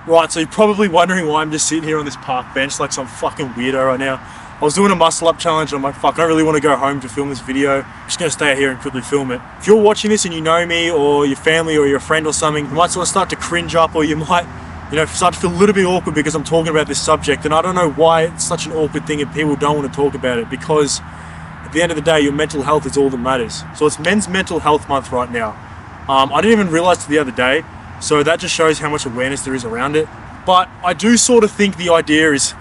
Right, so you're probably wondering why I'm just sitting here on this park bench like some fucking weirdo right now. I was doing a muscle up challenge and I'm like, fuck, I don't really want to go home to film this video. I'm just gonna stay here and quickly film it. If you're watching this and you know me or your family or your friend or something, you might sort of start to cringe up, or you might, start to feel a little bit awkward because I'm talking about this subject. And I don't know why it's such an awkward thing and people don't want to talk about it, because at the end of the day, your mental health is all that matters. So it's Men's Mental Health Month right now. I didn't even realize the other day, so that just shows how much awareness there is around it. But I do sort of think the idea is,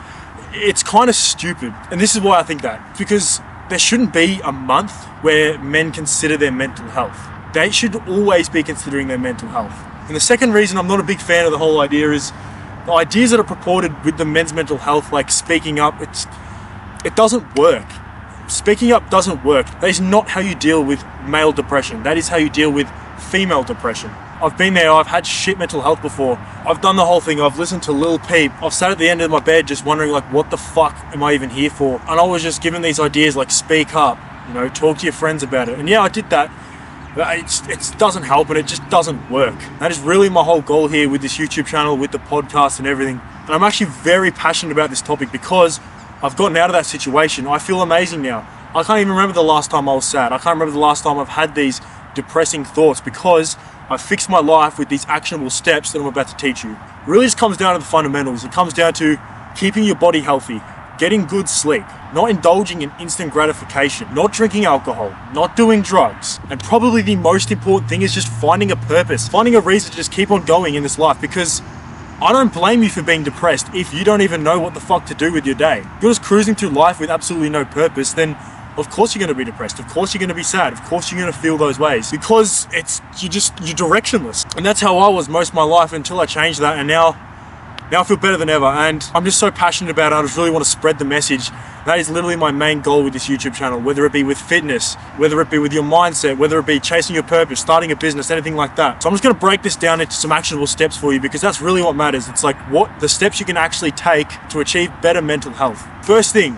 it's kind of stupid. And this is why I think that. Because there shouldn't be a month where men consider their mental health. They should always be considering their mental health. And the second reason I'm not a big fan of the whole idea is the ideas that are purported with the men's mental health, like speaking up, it doesn't work. Speaking up doesn't work. That is not how you deal with male depression. That is how you deal with female depression. I've been there, I've had shit mental health before. I've done the whole thing, I've listened to Lil Peep. I've sat at the end of my bed just wondering, like, what the fuck am I even here for? And I was just given these ideas like, speak up, talk to your friends about it. And yeah, I did that. But it doesn't help, and it just doesn't work. That is really my whole goal here with this YouTube channel, with the podcast and everything. And I'm actually very passionate about this topic because I've gotten out of that situation. I feel amazing now. I can't even remember the last time I was sad. I can't remember the last time I've had these depressing thoughts, because I fixed my life with these actionable steps that I'm about to teach you. It really just comes down to the fundamentals. It comes down to keeping your body healthy, getting good sleep, not indulging in instant gratification, not drinking alcohol, not doing drugs. And probably the most important thing is just finding a purpose, finding a reason to just keep on going in this life, because I don't blame you for being depressed if you don't even know what the fuck to do with your day. If you're just cruising through life with absolutely no purpose, then of course you're going to be depressed. Of course you're going to be sad. Of course you're going to feel those ways, because you're directionless. And that's how I was most of my life until I changed that. And now I feel better than ever. And I'm just so passionate about it. I just really want to spread the message. That is literally my main goal with this YouTube channel, whether it be with fitness, whether it be with your mindset, whether it be chasing your purpose, starting a business, anything like that. So I'm just going to break this down into some actionable steps for you, because that's really what matters. It's like what the steps you can actually take to achieve better mental health. First thing,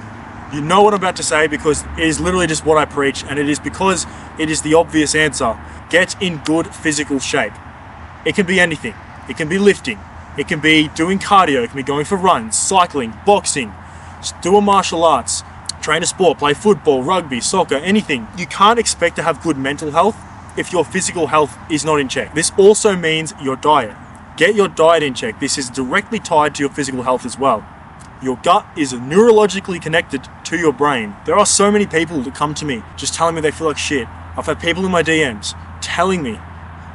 you know what I'm about to say, because it is literally just what I preach, and it is because it is the obvious answer. Get in good physical shape. It can be anything. It can be lifting. It can be doing cardio. It can be going for runs, cycling, boxing, doing martial arts, train a sport, play football, rugby, soccer, anything. You can't expect to have good mental health if your physical health is not in check. This also means your diet. Get your diet in check. This is directly tied to your physical health as well. Your gut is neurologically connected to your brain. There are so many people that come to me just telling me they feel like shit. I've had people in my DMs telling me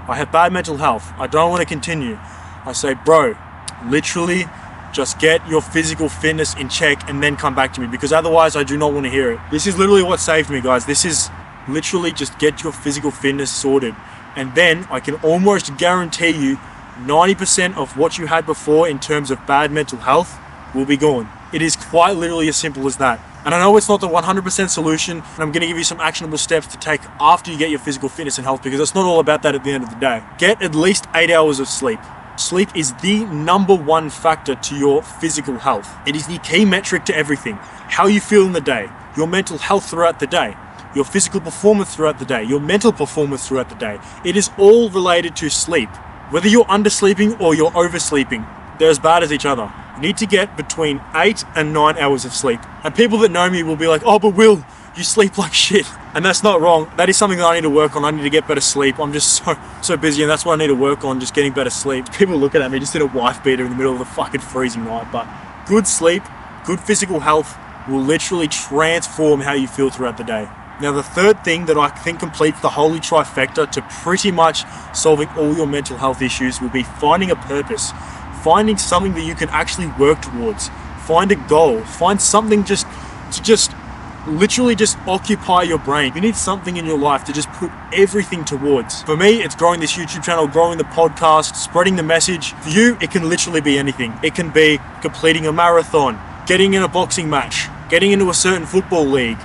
I have bad mental health, I don't want to continue. I say, bro, literally just get your physical fitness in check and then come back to me, because otherwise I do not want to hear it. This is literally what saved me, guys. This is literally just get your physical fitness sorted, and then I can almost guarantee you 90% of what you had before in terms of bad mental health will be gone. It is quite literally as simple as that. And I know it's not the 100% solution, and I'm going to give you some actionable steps to take after you get your physical fitness and health, because it's not all about that at the end of the day. Get at least 8 hours of sleep. Sleep is the number one factor to your physical health. It is the key metric to everything. How you feel in the day, your mental health throughout the day, your physical performance throughout the day, your mental performance throughout the day. It is all related to sleep. Whether you're undersleeping or you're oversleeping, they're as bad as each other. You need to get between 8 and 9 hours of sleep. And people that know me will be like, oh, but Will, you sleep like shit. And that's not wrong. That is something that I need to work on. I need to get better sleep. I'm just so busy, and that's what I need to work on, just getting better sleep. People looking at me just in a wife beater in the middle of the fucking freezing night. But good sleep, good physical health will literally transform how you feel throughout the day. Now, the third thing that I think completes the holy trifecta to pretty much solving all your mental health issues will be finding a purpose. Finding something that you can actually work towards. Find a goal. Find something to literally just occupy your brain. You need something in your life to just put everything towards. For me, it's growing this YouTube channel, growing the podcast, spreading the message. For you, it can literally be anything. It can be completing a marathon, getting in a boxing match, getting into a certain football league.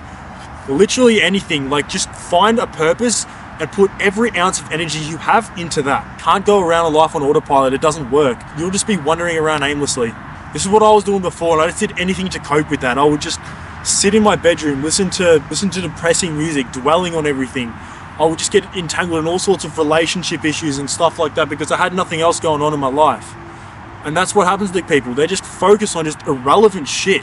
Literally anything. Like, just find a purpose and put every ounce of energy you have into that. Can't go around a life on autopilot. It doesn't work. You'll just be wandering around aimlessly. This is what I was doing before, and I just did anything to cope with that. I would just sit in my bedroom, listen to depressing music, dwelling on everything. I would just get entangled in all sorts of relationship issues and stuff like that because I had nothing else going on in my life. And that's what happens to people. They just focus on just irrelevant shit.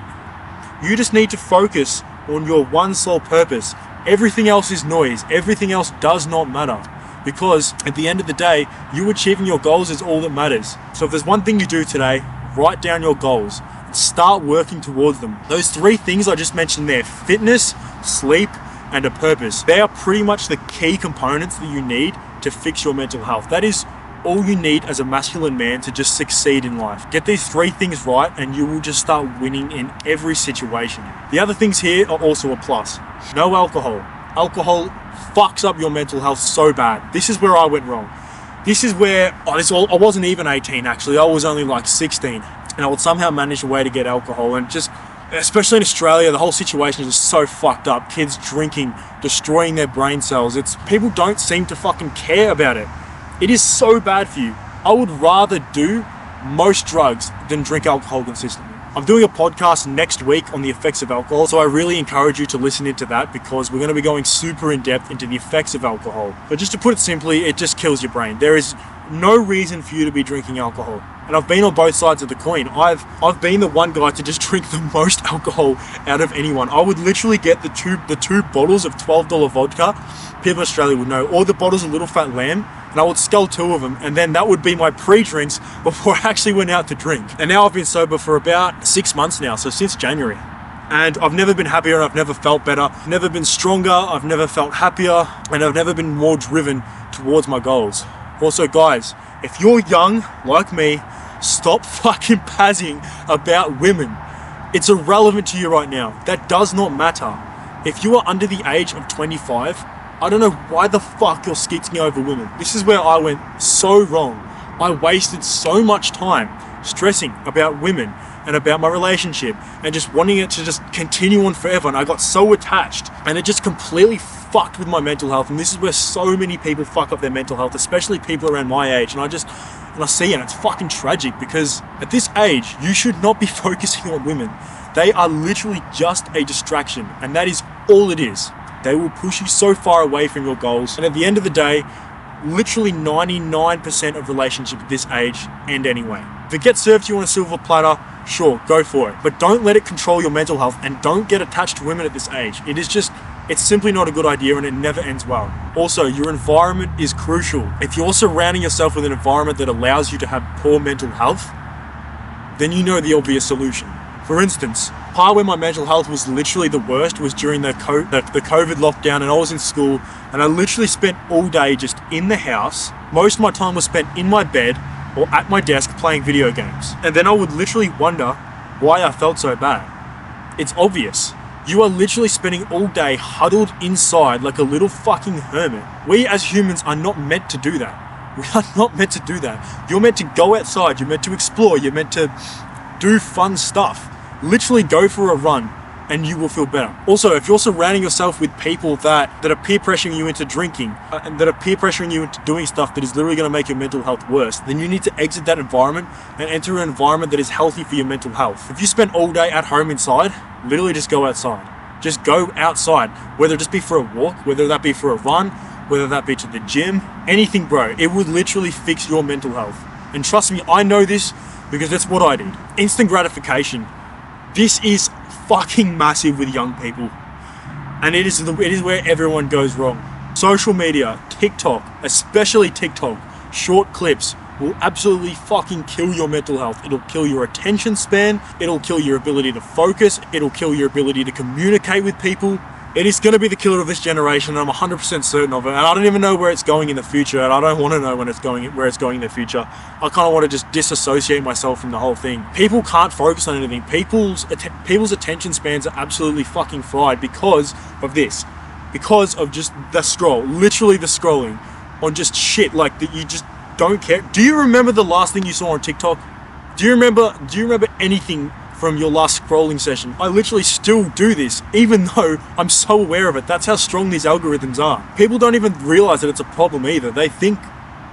You just need to focus on your one sole purpose. Everything else is noise. Everything else does not matter. Because at the end of the day, you achieving your goals is all that matters. So if there's one thing you do today, write down your goals and start working towards them. Those 3 things I just mentioned there, fitness, sleep, and a purpose, they are pretty much the key components that you need to fix your mental health. That is all you need as a masculine man to just succeed in life. Get these 3 things right and you will just start winning in every situation. The other things here are also a plus. No alcohol. Alcohol fucks up your mental health so bad. This is where I went wrong. This is where I wasn't even 18 actually. I was only like 16 and I would somehow manage a way to get alcohol, and just, especially in Australia, the whole situation is just so fucked up. Kids drinking, destroying their brain cells. People don't seem to fucking care about it. It is so bad for you. I would rather do most drugs than drink alcohol consistently. I'm doing a podcast next week on the effects of alcohol, so I really encourage you to listen into that because we're going to be going super in depth into the effects of alcohol. But just to put it simply, it just kills your brain. There is no reason for you to be drinking alcohol. And I've been on both sides of the coin. I've been the one guy to just drink the most alcohol out of anyone. I would literally get the two bottles of $12 vodka. People in Australia would know, or the bottles of Little Fat Lamb, and I would scull 2 of them, and then that would be my pre-drinks before I actually went out to drink. And now I've been sober for about 6 months now, so since January. And I've never been happier, and I've never felt better. I've never been stronger, I've never felt happier, and I've never been more driven towards my goals. Also, guys, if you're young, like me, stop fucking pazzing about women. It's irrelevant to you right now. That does not matter. If you are under the age of 25, I don't know why the fuck you're skitzing over women. This is where I went so wrong. I wasted so much time stressing about women and about my relationship and just wanting it to just continue on forever, and I got so attached and it just completely fucked with my mental health. And this is where so many people fuck up their mental health, especially people around my age. And I see it, and it's fucking tragic because at this age you should not be focusing on women. They are literally just a distraction, and that is all it is. They will push you so far away from your goals, and at the end of the day, literally 99% of relationships at this age end anyway. If it gets served to you on a silver platter, sure, go for it. But don't let it control your mental health, and don't get attached to women at this age. It's simply not a good idea, and it never ends well. Also, your environment is crucial. If you're surrounding yourself with an environment that allows you to have poor mental health, then you know the obvious solution. For instance, part where my mental health was literally the worst was during the COVID lockdown, and I was in school, and I literally spent all day just in the house. Most of my time was spent in my bed or at my desk playing video games. And then I would literally wonder why I felt so bad. It's obvious. You are literally spending all day huddled inside like a little fucking hermit. We as humans are not meant to do that. We are not meant to do that. You're meant to go outside, you're meant to explore, you're meant to do fun stuff. Literally go for a run and you will feel better. Also, if you're surrounding yourself with people that are peer pressuring you into drinking and that are peer pressuring you into doing stuff that is literally going to make your mental health worse, then you need to exit that environment and enter an environment that is healthy for your mental health. If you spend all day at home inside, literally just go outside. Just go outside, whether it just be for a walk, whether that be for a run, whether that be to the gym, anything, bro. It would literally fix your mental health. And trust me, I know this because that's what I did. Instant gratification. This is fucking massive with young people, and it is where everyone goes wrong. Social media, TikTok, especially TikTok, short clips will absolutely fucking kill your mental health. It'll kill your attention span, it'll kill your ability to focus, it'll kill your ability to communicate with people. It is going to be the killer of this generation, and I'm 100% certain of it. And I don't even know where it's going in the future, and I don't want to know where it's going in the future. I kind of want to just disassociate myself from the whole thing. People can't focus on anything. People's attention spans are absolutely fucking fried because of this. Because of just the scroll, literally the scrolling on just shit like that you just don't care. Do you remember the last thing you saw on TikTok? Do you remember anything from your last scrolling session? I literally still do this, even though I'm so aware of it. That's how strong these algorithms are. People don't even realize that it's a problem either. They think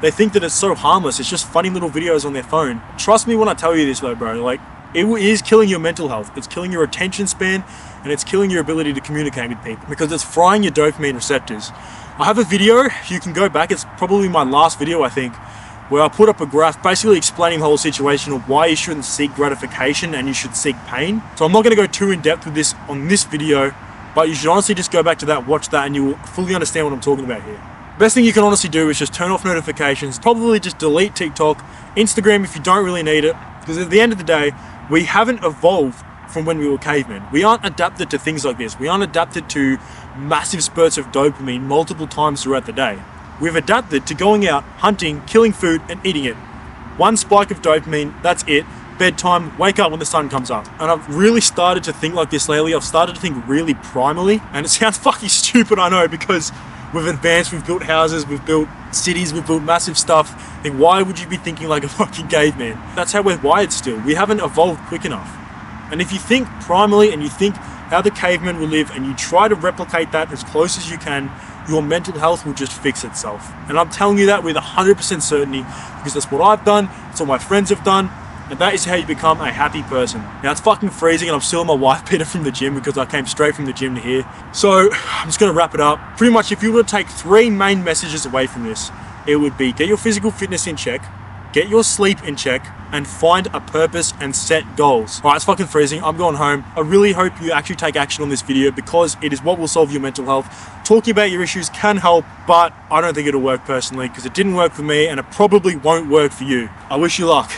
that it's so harmless. It's just funny little videos on their phone. Trust me when I tell you this though, bro. Like, it is killing your mental health. It's killing your attention span, and it's killing your ability to communicate with people because it's frying your dopamine receptors. I have a video, you can go back, it's probably my last video I think, where I put up a graph basically explaining the whole situation of why you shouldn't seek gratification and you should seek pain. So I'm not going to go too in depth with this on this video, but you should honestly just go back to that, watch that, and you will fully understand what I'm talking about here. Best thing you can honestly do is just turn off notifications, probably just delete TikTok, Instagram if you don't really need it, because at the end of the day, we haven't evolved from when we were cavemen. We aren't adapted to things like this. We aren't adapted to massive spurts of dopamine multiple times throughout the day. We've adapted to going out, hunting, killing food, and eating it. One spike of dopamine, that's it. Bedtime, wake up when the sun comes up. And I've really started to think like this lately. I've started to think really primally, and it sounds fucking stupid, I know, because we've advanced, we've built houses, we've built cities, we've built massive stuff. And why would you be thinking like a fucking caveman? That's how we're wired still. We haven't evolved quick enough. And if you think primally and you think how the cavemen will live and you try to replicate that as close as you can, your mental health will just fix itself. And I'm telling you that with 100% certainty, because that's what I've done, that's what my friends have done, and that is how you become a happy person. Now it's fucking freezing and I'm still in my wife beater from the gym because I came straight from the gym to here. So I'm just gonna wrap it up. Pretty much if you were to take 3 main messages away from this, it would be get your physical fitness in check, get your sleep in check, and find a purpose and set goals. Alright, it's fucking freezing. I'm going home. I really hope you actually take action on this video because it is what will solve your mental health. Talking about your issues can help, but I don't think it'll work personally because it didn't work for me and it probably won't work for you. I wish you luck.